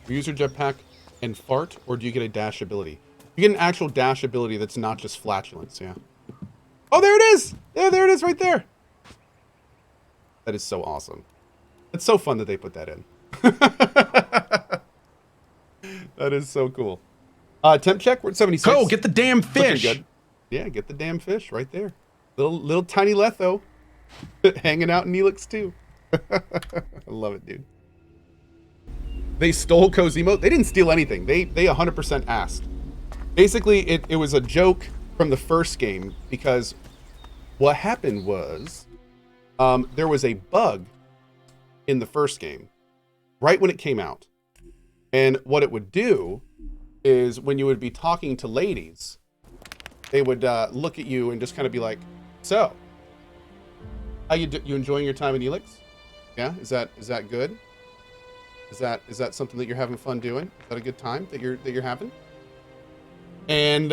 You use your jetpack and fart, or do you get a dash ability? You get an actual dash ability that's not just flatulence, yeah. Oh, there it is! Yeah, there it is right there. That is so awesome. It's so fun that they put that in. That is so cool. Temp check, we're at 76. Cohh, get the damn fish! Good. Yeah, get the damn fish right there. Little tiny Letho. Hanging out in ELEX too. I love it, dude. They stole Cohh's emote. They didn't steal anything. They 100% asked. Basically, it was a joke from the first game because what happened was there was a bug in the first game right when it came out. And what it would do is when you would be talking to ladies, they would look at you and just kind of be like, so, how you enjoying your time in ELEX? Yeah, is that good? Is that something that you're having fun doing? Is that a good time that you're having? And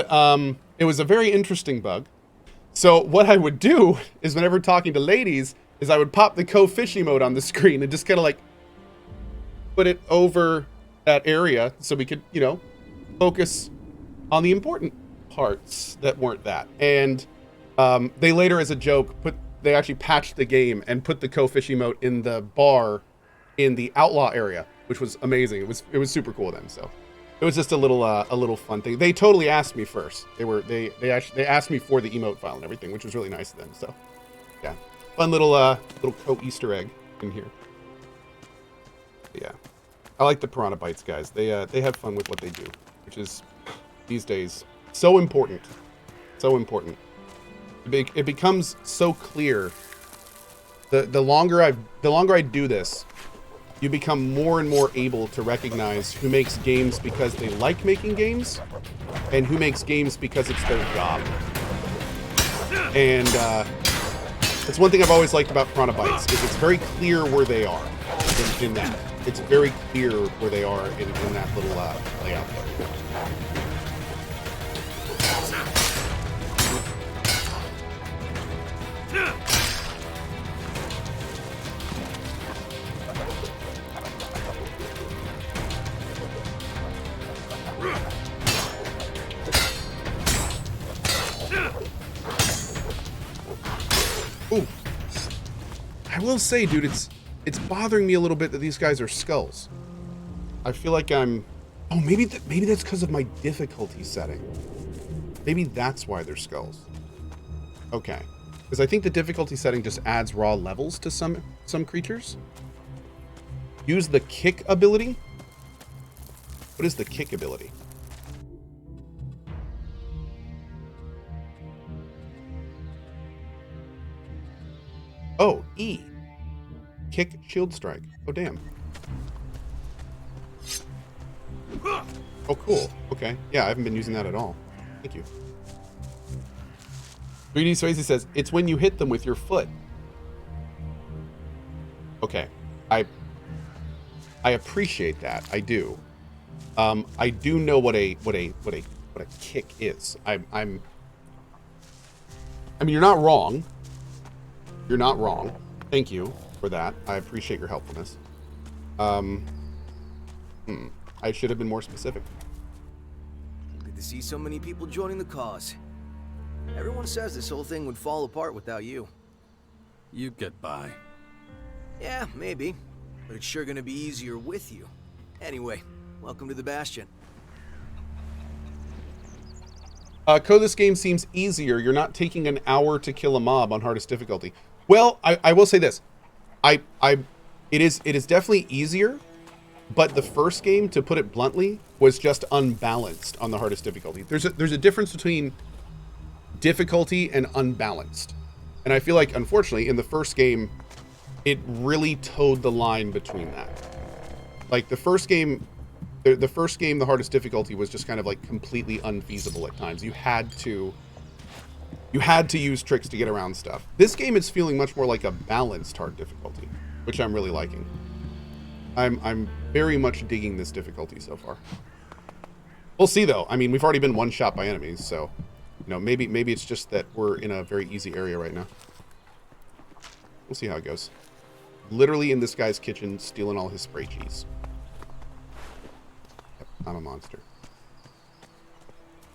it was a very interesting bug. So what I would do is whenever talking to ladies is I would pop the Cohh fish emote on the screen and just kind of like put it over that area so we could, you know, focus on the important parts that weren't that. And they later, as a joke, they actually patched the game and put the Cohh fish emote in the bar in the outlaw area, which was amazing. It was super cool then. So it was just a little fun thing. They totally asked me first. They asked me for the emote file and everything, which was really nice of them. So yeah, fun little Cohh Easter egg in here. But yeah, I like the Piranha Bytes guys. They have fun with what they do, which is these days so important. So important. It becomes so clear. The longer I do this, you become more and more able to recognize who makes games because they like making games and who makes games because it's their job. And it's one thing I've always liked about Piranha Bytes is it's very clear where they are in that. It's very clear where they are in that little layout there. Ooh. I will say, dude, it's bothering me a little bit that these guys are skulls. I feel like I'm... Oh, maybe that's because of my difficulty setting. Maybe that's why they're skulls. Okay. Because I think the difficulty setting just adds raw levels to some creatures. Use the kick ability. What is the kick ability? Oh, E. Kick, shield strike. Oh, damn. Oh, cool. Okay. Yeah, I haven't been using that at all. Thank you. 3D Swayze says, it's when you hit them with your foot. Okay. I appreciate that. I do. I do know what a kick is. I mean, you're not wrong. You're not wrong. Thank you for that. I appreciate your helpfulness. I should have been more specific. Good to see so many people joining the cause. Everyone says this whole thing would fall apart without you. You'd get by. Yeah, maybe. But it's sure gonna be easier with you. Anyway, welcome to the Bastion. Cohh, this game seems easier. You're not taking an hour to kill a mob on hardest difficulty. Well, I will say this. It is definitely easier, but the first game, to put it bluntly, was just unbalanced on the hardest difficulty. There's a difference between difficulty and unbalanced. And I feel like, unfortunately, in the first game, it really towed the line between that. Like the first game, the hardest difficulty was just kind of like completely unfeasible at times. You had to use tricks to get around stuff. This game is feeling much more like a balanced hard difficulty, which I'm really liking. I'm very much digging this difficulty so far. We'll see though. I mean, we've already been one shot by enemies, so you know, maybe it's just that we're in a very easy area right now. We'll see how it goes. Literally in this guy's kitchen, stealing all his spray cheese. I'm a monster.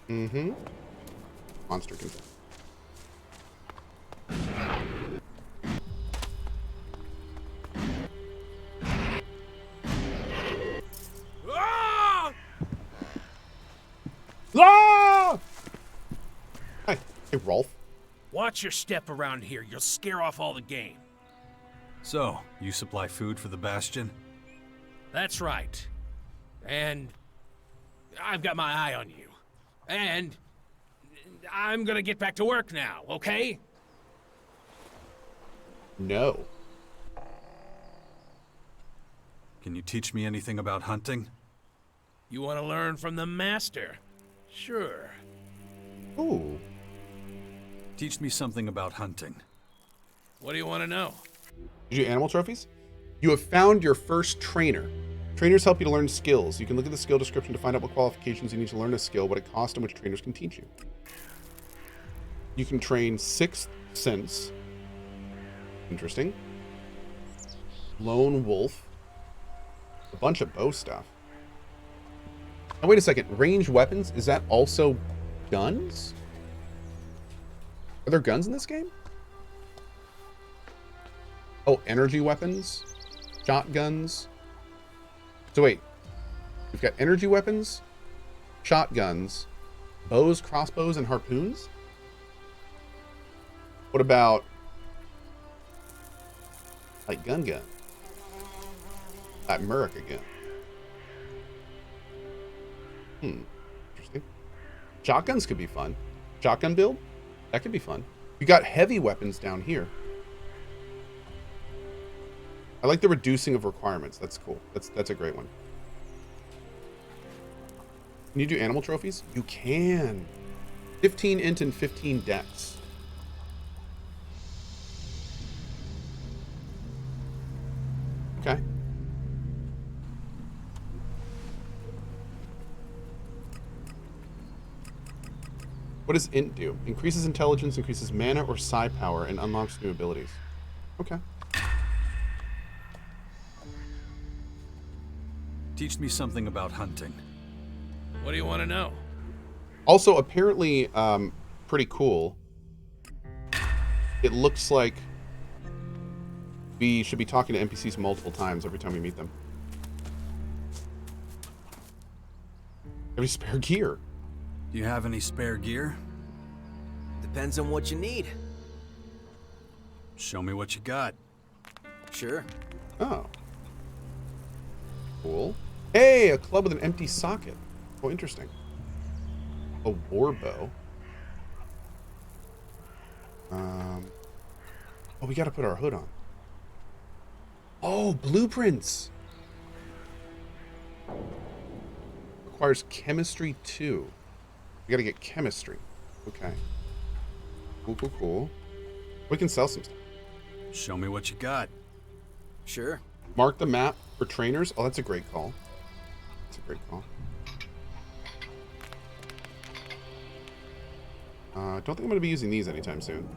Mm-hmm. Monster can. Ah! Ah! Hi. Hey, Rolf. Watch your step around here. You'll scare off all the game. So, you supply food for the Bastion? That's right. And I've got my eye on you. And I'm gonna get back to work now, okay? No. Can you teach me anything about hunting? You want to learn from the master? Sure. Ooh. Teach me something about hunting. What do you want to know? Did you do animal trophies? You have found your first trainer. Trainers help you to learn skills. You can look at the skill description to find out what qualifications you need to learn a skill, what it costs, and which trainers can teach you. You can train 6th Sense. Interesting. Lone Wolf. A bunch of bow stuff. Now wait a second. Ranged weapons? Is that also guns? Are there guns in this game? Oh, energy weapons? Shotguns? So wait. We've got energy weapons, shotguns, bows, crossbows, and harpoons? What about like gun? That America gun. Interesting. Shotguns could be fun. Shotgun build? That could be fun. You got heavy weapons down here. I like the reducing of requirements. That's cool. That's a great one. Can you do animal trophies? You can. 15 int and 15 dex. Okay. What does int do? Increases intelligence, increases mana or psi power, and unlocks new abilities. Okay. Teach me something about hunting. What do you want to know? Also, apparently, pretty cool. It looks like we should be talking to NPCs multiple times every time we meet them. Every spare gear. Do you have any spare gear? Depends on what you need. Show me what you got. Sure. Oh. Cool. Hey, a club with an empty socket. Oh, interesting. A war bow. Oh, we gotta put our hood on. Oh, blueprints. Requires chemistry 2. We gotta get chemistry. Okay. Cool. We can sell some stuff. Show me what you got. Sure. Mark the map for trainers. Oh, that's a great call. That's a great call. Don't think I'm going to be using these anytime soon.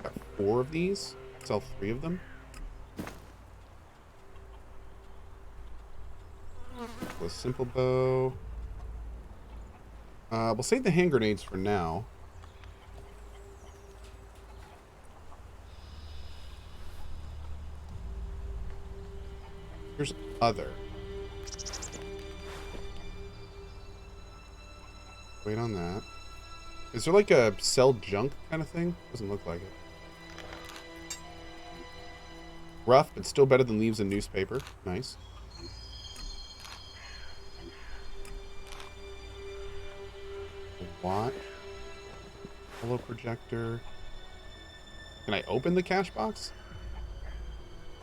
Got 4 of these. Sell 3 of them. A simple bow. We'll save the hand grenades for now. Here's other. Wait on that. Is there like a sell junk kind of thing? Doesn't look like it. Rough, but still better than leaves and newspaper. Nice. Watch. Hello projector. Can I open the cash box?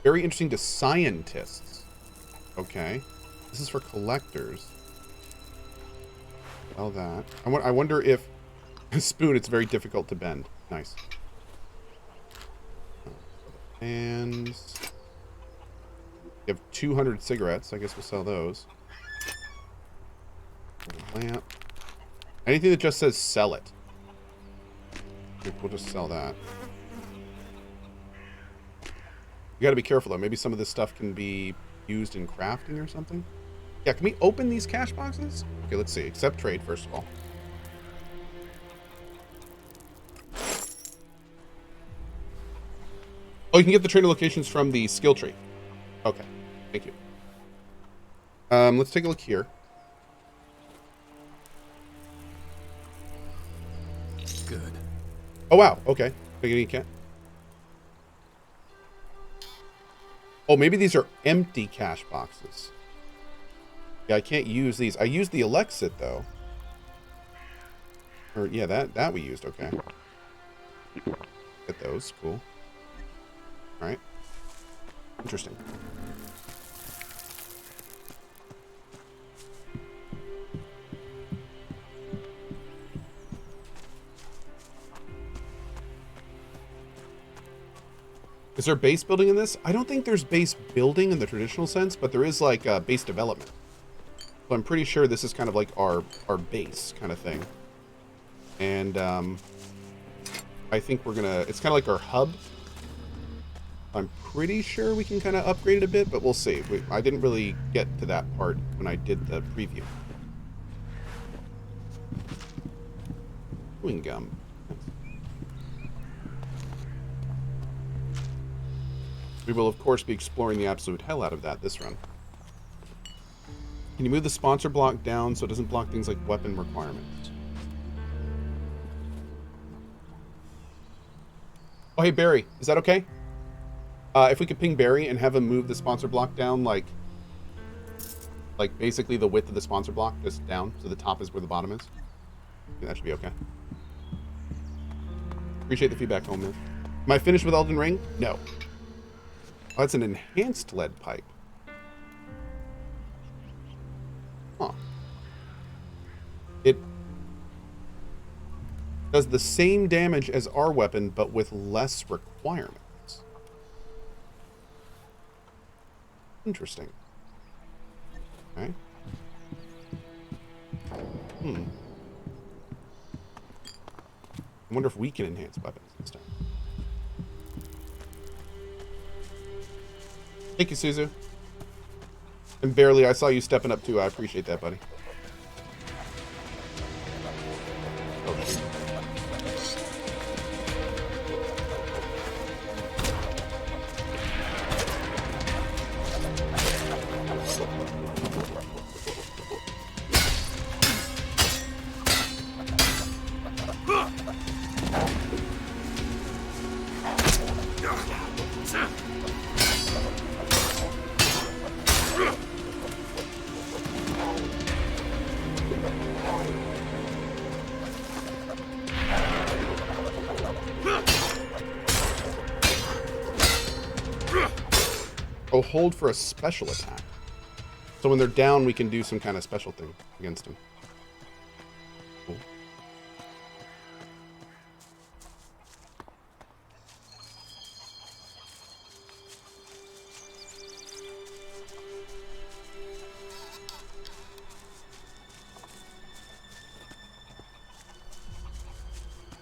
Very interesting to scientists. Okay. This is for collectors. All that. I wonder if a spoon, it's very difficult to bend. Nice. And you have 200 cigarettes. I guess we'll sell those. Lamp. Anything that just says sell it. We'll just sell that. got to be careful though. Maybe some of this stuff can be used in crafting or something. Yeah, can we open these cash boxes? Okay, let's see. Accept trade first of all. Oh, you can get the trader locations from the skill tree. Okay, thank you. Let's take a look here. Good. Oh wow, okay. You can't. Oh, maybe these are empty cash boxes. Yeah, I can't use these. I used the ELEX though. Or yeah, that we used. Okay. Get those. Cool. All right. Interesting. Is there base building in this? I don't think there's base building in the traditional sense, but there is like base development. So I'm pretty sure this is kind of like our base kind of thing. And I think we're gonna, it's kind of like our hub. I'm pretty sure we can kind of upgrade it a bit, but we'll see. I didn't really get to that part when I did the preview. Chewing gum. We will, of course, be exploring the absolute hell out of that this run. Can you move the sponsor block down so it doesn't block things like weapon requirements? Oh, hey, Barry. Is that okay? If we could ping Barry and have him move the sponsor block down, like basically the width of the sponsor block, just down, so the top is where the bottom is. I think that should be okay. Appreciate the feedback, Homeman. Am I finished with Elden Ring? No. Oh, that's an enhanced lead pipe. Huh. It does the same damage as our weapon, but with less requirements. Interesting. Okay. I wonder if we can enhance weapons this time. Thank you, Suzu. And Barely, I saw you stepping up too. I appreciate that, buddy. Oh, shoot. Oh, hold for a special attack. So when they're down, we can do some kind of special thing against them. Cool.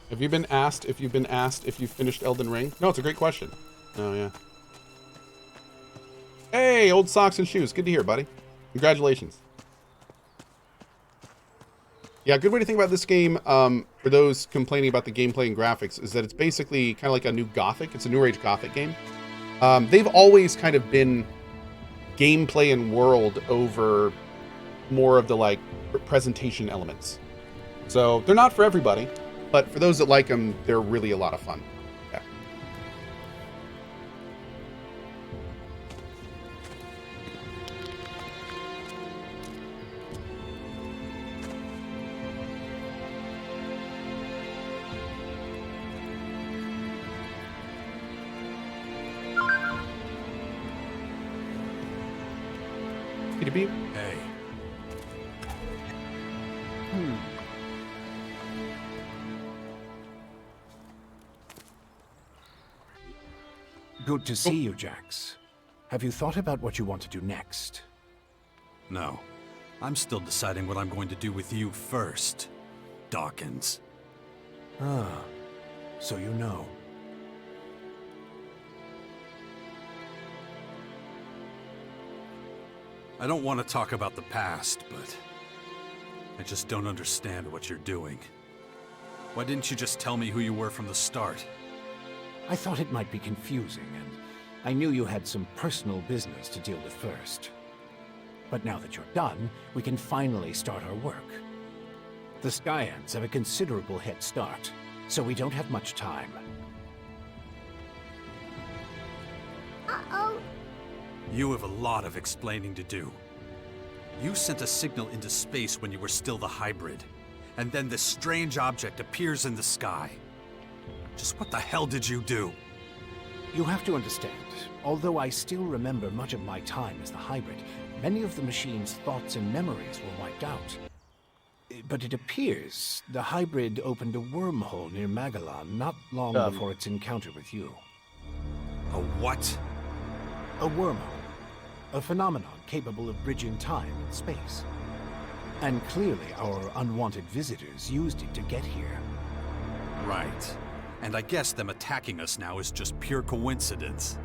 Have you been asked if you've finished Elden Ring? No, it's a great question. Oh, yeah. Hey, old socks and shoes. Good to hear, buddy. Congratulations. Yeah, a good way to think about this game, for those complaining about the gameplay and graphics, is that it's basically kind of like a new Gothic. It's a New Age Gothic game. They've always kind of been gameplay and world over more of the, like, presentation elements. So they're not for everybody, but for those that like them, they're really a lot of fun. Yeah. Hey. Good to see you, Jax. Have you thought about what you want to do next? No. I'm still deciding what I'm going to do with you first, Dawkins. Ah, so you know. I don't want to talk about the past, but I just don't understand what you're doing. Why didn't you just tell me who you were from the start? I thought it might be confusing, and I knew you had some personal business to deal with first. But now that you're done, we can finally start our work. The Skyans have a considerable head start, so we don't have much time. Uh-oh. You have a lot of explaining to do. You sent a signal into space when you were still the hybrid, and then this strange object appears in the sky. Just what the hell did you do? You have to understand, although I still remember much of my time as the hybrid, many of the machine's thoughts and memories were wiped out. But it appears the hybrid opened a wormhole near Magellan not long before its encounter with you. A what? A wormhole. A phenomenon capable of bridging time and space. And clearly our unwanted visitors used it to get here. Right. And I guess them attacking us now is just pure coincidence.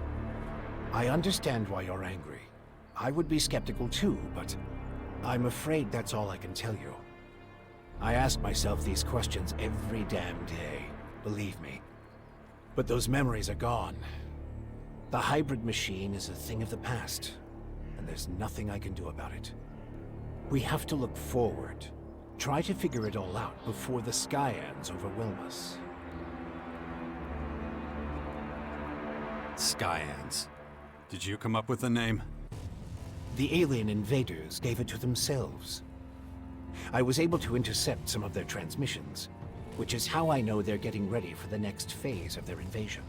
I understand why you're angry. I would be skeptical too, but I'm afraid that's all I can tell you. I ask myself these questions every damn day, believe me. But those memories are gone. The hybrid machine is a thing of the past, and there's nothing I can do about it. We have to look forward, try to figure it all out before the Skyans overwhelm us. Skyans. Did you come up with the name? The alien invaders gave it to themselves. I was able to intercept some of their transmissions, which is how I know they're getting ready for the next phase of their invasion.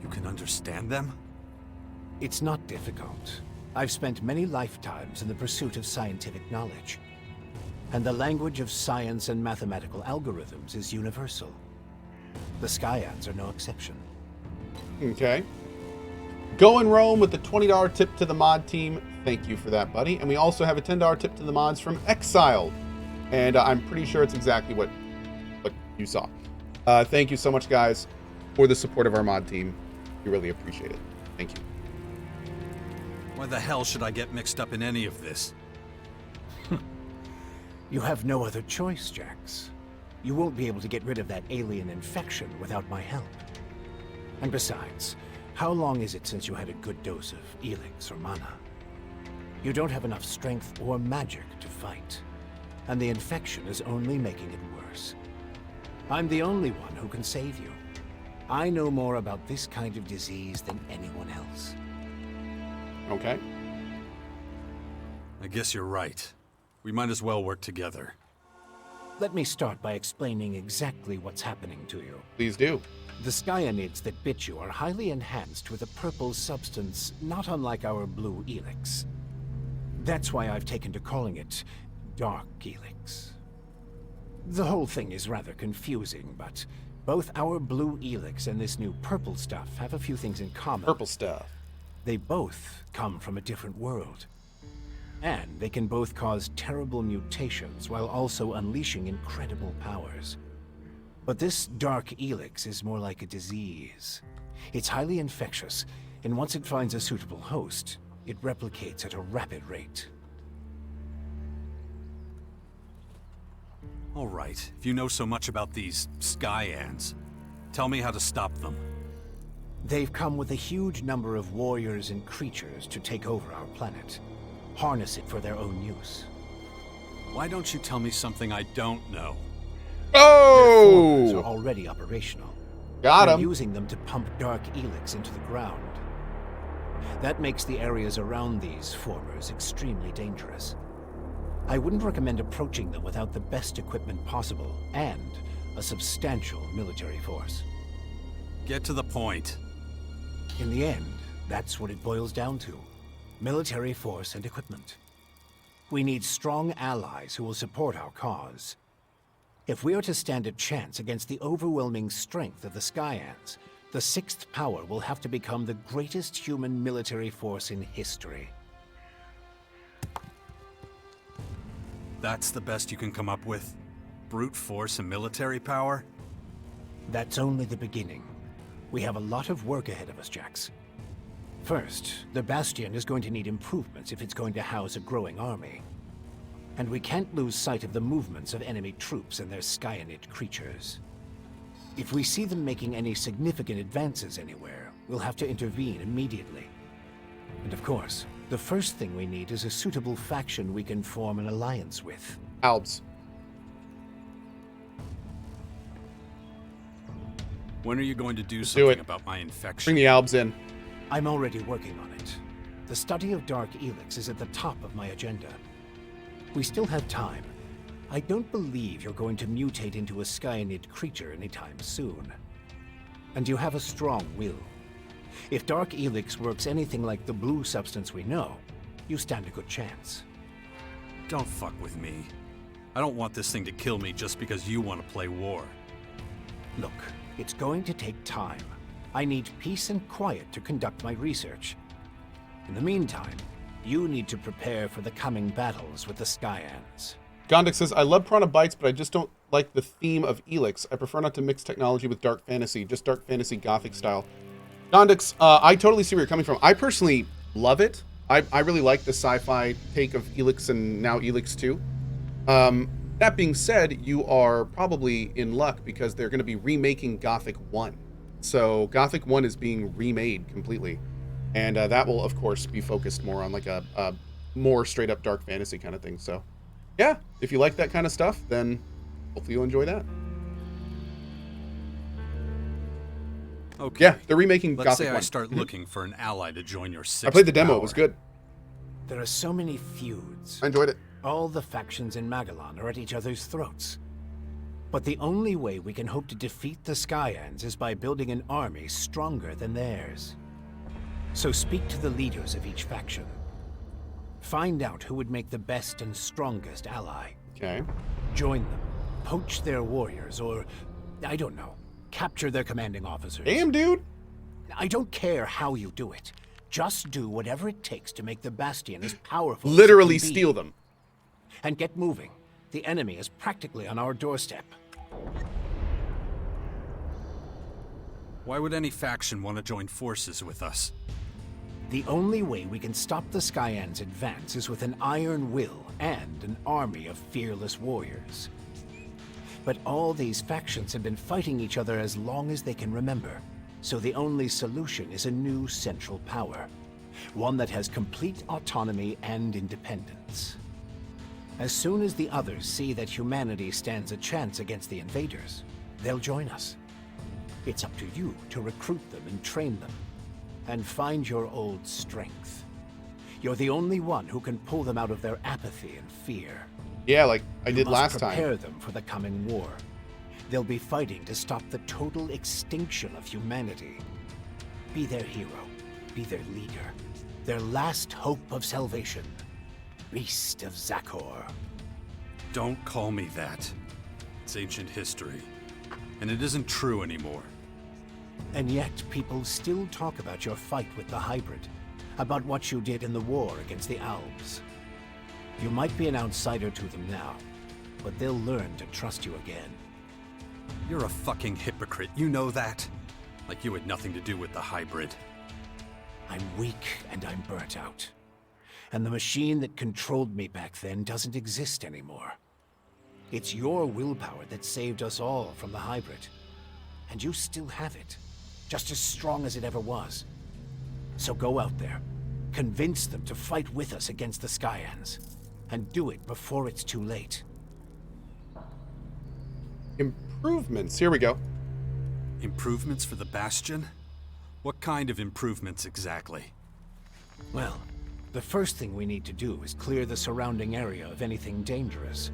You can understand them? It's not difficult. I've spent many lifetimes in the pursuit of scientific knowledge. And the language of science and mathematical algorithms is universal. The Skyans are no exception. Okay. Go and Roam with the $20 tip to the mod team. Thank you for that, buddy. And we also have a $10 tip to the mods from Exiled. And I'm pretty sure it's exactly what you saw. Thank you so much, guys, for the support of our mod team. We really appreciate it. Thank you. Why the hell should I get mixed up in any of this? You have no other choice, Jax. You won't be able to get rid of that alien infection without my help. And besides, how long is it since you had a good dose of ELEX or mana? You don't have enough strength or magic to fight, and the infection is only making it worse. I'm the only one who can save you. I know more about this kind of disease than anyone else. Okay. I guess you're right. We might as well work together. Let me start by explaining exactly what's happening to you. Please do. The Skyanids that bit you are highly enhanced with a purple substance not unlike our blue ELEX. That's why I've taken to calling it Dark ELEX. The whole thing is rather confusing, but both our blue ELEX and this new purple stuff have a few things in common. Purple stuff. They both come from a different world. And they can both cause terrible mutations while also unleashing incredible powers. But this Dark ELEX is more like a disease. It's highly infectious, and once it finds a suitable host, it replicates at a rapid rate. All right, if you know so much about these Skyans, tell me how to stop them. They've come with a huge number of warriors and creatures to take over our planet. Harness it for their own use. Why don't you tell me something I don't know? Forms Oh! are already operational. Got We're him. using them to pump Dark ELEX into the ground. That makes the areas around these formers extremely dangerous. I wouldn't recommend approaching them without the best equipment possible and a substantial military force. Get to the point. In the end, that's what it boils down to. Military force and equipment. We need strong allies who will support our cause. If we are to stand a chance against the overwhelming strength of the Skyans, the Sixth Power will have to become the greatest human military force in history. That's the best you can come up with? Brute force and military power? That's only the beginning. We have a lot of work ahead of us, Jax. First, the Bastion is going to need improvements if it's going to house a growing army. And we can't lose sight of the movements of enemy troops and their Skyanid creatures. If we see them making any significant advances anywhere, we'll have to intervene immediately. And of course, the first thing we need is a suitable faction we can form an alliance with. Albs. When are you going to do Do something it. about my infection? Bring the Albs in. I'm already working on it. The study of Dark ELEX is at the top of my agenda. We still have time. I don't believe you're going to mutate into a Skyanid creature anytime soon. And you have a strong will. If Dark ELEX works anything like the blue substance we know, you stand a good chance. Don't fuck with me. I don't want this thing to kill me just because you want to play war. Look, it's going to take time. I need peace and quiet to conduct my research. In the meantime, you need to prepare for the coming battles with the Skyans. Gondik says, I love Piranha Bytes, but I just don't like the theme of ELEX. I prefer not to mix technology with dark fantasy, just dark fantasy gothic style. Gondix, I totally see where you're coming from. I personally love it. I really like the sci-fi take of ELEX and now ELEX 2. That being said, you are probably in luck because they're going to be remaking Gothic 1. So Gothic 1 is being remade completely. And that will, of course, be focused more on like a more straight up dark fantasy kind of thing. So yeah, if you like that kind of stuff, then hopefully you'll enjoy that. Okay. Yeah, they're remaking Let's Gothic say 1. I start looking for an ally to join your sixth I played the demo. power. It was good. There are so many feuds. I enjoyed it. All the factions in Magellan are at each other's throats. But the only way we can hope to defeat the Skyans is by building an army stronger than theirs. So speak to the leaders of each faction. Find out who would make the best and strongest ally. Okay. Join them, poach their warriors, or, I don't know, capture their commanding officers. Damn, dude. I don't care how you do it. Just do whatever it takes to make the Bastion as powerful Literally as it can be. steal them. And get moving. The enemy is practically on our doorstep. Why would any faction want to join forces with us? The only way we can stop the Skyans' advance is with an iron will and an army of fearless warriors. But all these factions have been fighting each other as long as they can remember. So the only solution is a new central power. One that has complete autonomy and independence. As soon as the others see that humanity stands a chance against the invaders, they'll join us. It's up to you to recruit them and train them, and find your old strength. You're the only one who can pull them out of their apathy and fear. Yeah, like I You did must last prepare time. them for the coming war. They'll be fighting to stop the total extinction of humanity. Be their hero. Be their leader. Their last hope of salvation. Beast of Zakor. Don't call me that. It's ancient history. And it isn't true anymore. And yet, people still talk about your fight with the hybrid. About what you did in the war against the Alps. You might be an outsider to them now, but they'll learn to trust you again. You're a fucking hypocrite, you know that? Like you had nothing to do with the hybrid. I'm weak and I'm burnt out. And the machine that controlled me back then doesn't exist anymore. It's your willpower that saved us all from the hybrid. And you still have it, just as strong as it ever was. So go out there, convince them to fight with us against the Skyans, and do it before it's too late. Improvements. Here we go. Improvements for the Bastion? What kind of improvements exactly? Well, the first thing we need to do is clear the surrounding area of anything dangerous.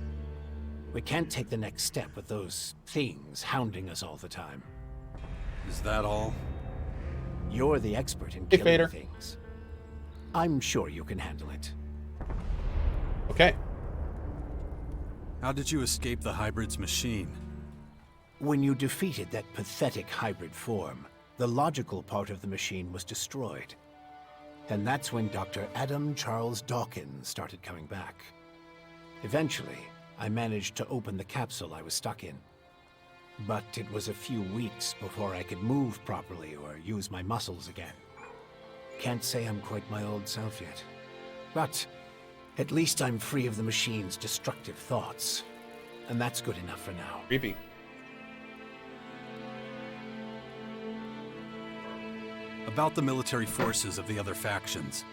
We can't take the next step with those things hounding us all the time. Is that all? You're the expert in Hey, killing Vader. things. I'm sure you can handle it. Okay. How did you escape the hybrid's machine? When you defeated that pathetic hybrid form, the logical part of the machine was destroyed. And that's when Dr. Adam Charles Dawkins started coming back. Eventually, I managed to open the capsule I was stuck in. But it was a few weeks before I could move properly or use my muscles again. Can't say I'm quite my old self yet. But at least I'm free of the machine's destructive thoughts. And that's good enough for now. Creepy. About the military forces of the other factions.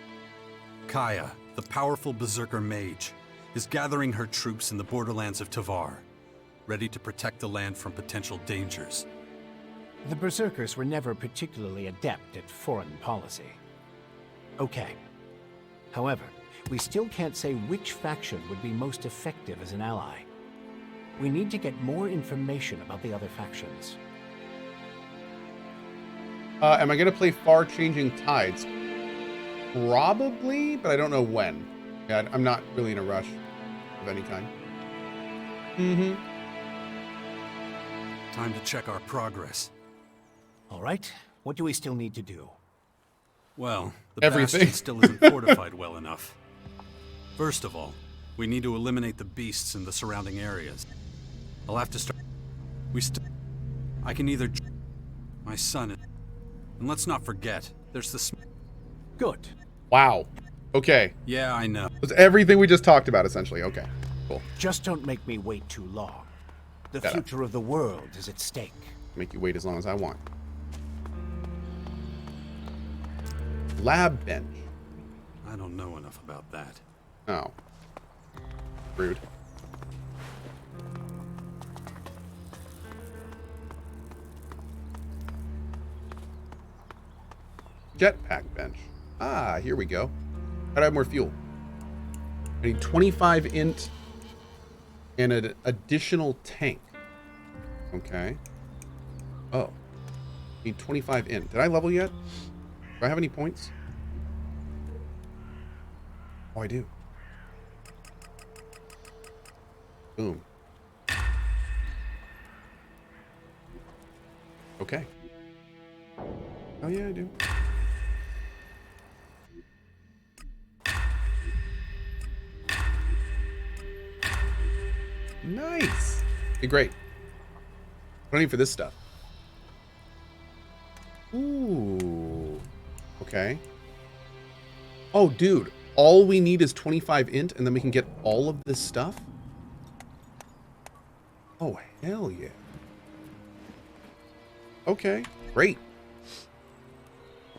Kaya, the powerful berserker mage, is gathering her troops in the borderlands of Tavar, ready to protect the land from potential dangers. The Berserkers were never particularly adept at foreign policy. Okay. However, we still can't say which faction would be most effective as an ally. We need to get more information about the other factions. Am I going to play Far Changing Tides? Probably, but I don't know when. Yeah, I'm not really in a rush of any kind. Mm-hmm. Time to check our progress. All right, what do we still need to do? Well, the Everything. bastion still isn't fortified well enough. First of all, we need to eliminate the beasts in the surrounding areas. I'll have to start... I can either... My son... And let's not forget, there's the... Good. Wow. Okay. Yeah, I know. That's everything we just talked about, essentially. Okay. Cool. Just don't make me wait too long. The Got it. future of the world is at stake. Make you wait as long as I want. Lab bench. I don't know enough about that. Oh. Rude. Jetpack bench. Ah, here we go. Gotta have more fuel. I need 25 int and an additional tank. Okay. Oh. Need 25 int. Did I level yet? Do I have any points? Oh, I do. Boom. Okay. Oh, yeah, I do. Nice. Okay, great. What do I need for this stuff? Ooh. Okay. Oh, dude. All we need is 25 int, and then we can get all of this stuff? Oh, hell yeah. Okay, great.